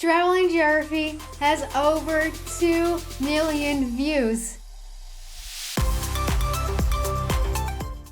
Traveling Geography has over 2 million views.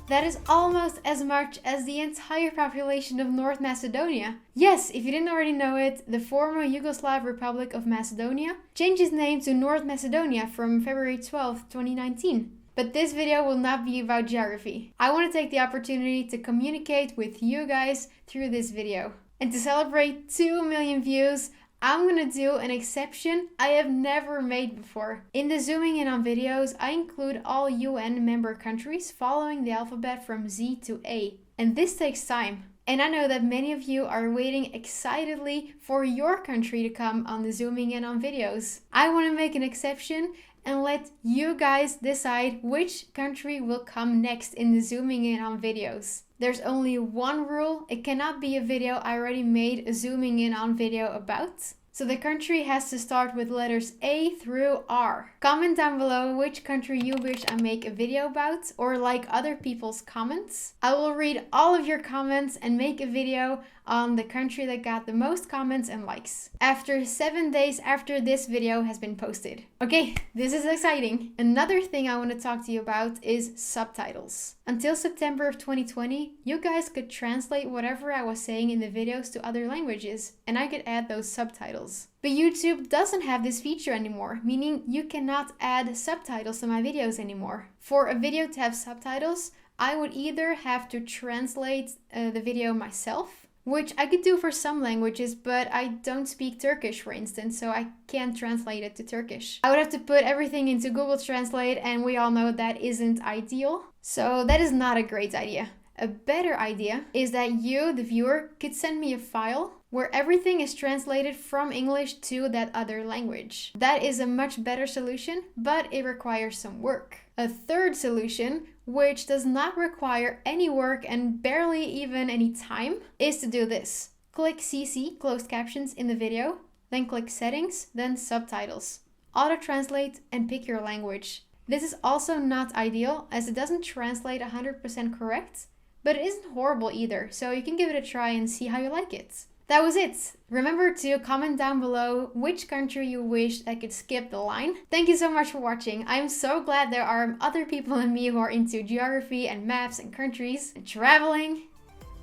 That is almost as much as the entire population of North Macedonia. Yes, if you didn't already know it, the former Yugoslav Republic of Macedonia changed its name to North Macedonia from February 12, 2019. But this video will not be about geography. I want to take the opportunity to communicate with you guys through this video. And to celebrate 2 million views, I'm gonna do an exception I have never made before. In the zooming in on videos, I include all UN member countries following the alphabet from Z to A. And this takes time. And I know that many of you are waiting excitedly for your country to come on the zooming in on videos. I want to make an exception and let you guys decide which country will come next in the zooming in on videos. There's only one rule: it cannot be a video I already made a zooming in on video about. So the country has to start with letters A through R. Comment down below which country you wish I make a video about, or like other people's comments. I will read all of your comments and make a video on the country that got the most comments and likes after 7 days after this video has been posted. Okay, this is exciting. Another thing I want to talk to you about is subtitles. Until September of 2020, you guys could translate whatever I was saying in the videos to other languages, and I could add those subtitles. But YouTube doesn't have this feature anymore, meaning you cannot add subtitles to my videos anymore. For a video to have subtitles, I would either have to translate the video myself, which I could do for some languages, but I don't speak Turkish, for instance, so I can't translate it to Turkish. I would have to put everything into Google Translate, and we all know that isn't ideal. So that is not a great idea. A better idea is that you, the viewer, could send me a file where everything is translated from English to that other language. That is a much better solution, but it requires some work. A third solution, which does not require any work and barely even any time, is to do this. Click CC, closed captions, in the video, then click settings, then subtitles. Auto-translate and pick your language. This is also not ideal as it doesn't translate 100% correct, but it isn't horrible either, so you can give it a try and see how you like it. That was it. Remember to comment down below which country you wish I could skip the line. Thank you so much for watching. I'm so glad there are other people than me who are into geography and maps and countries and traveling.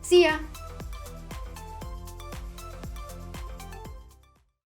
See ya!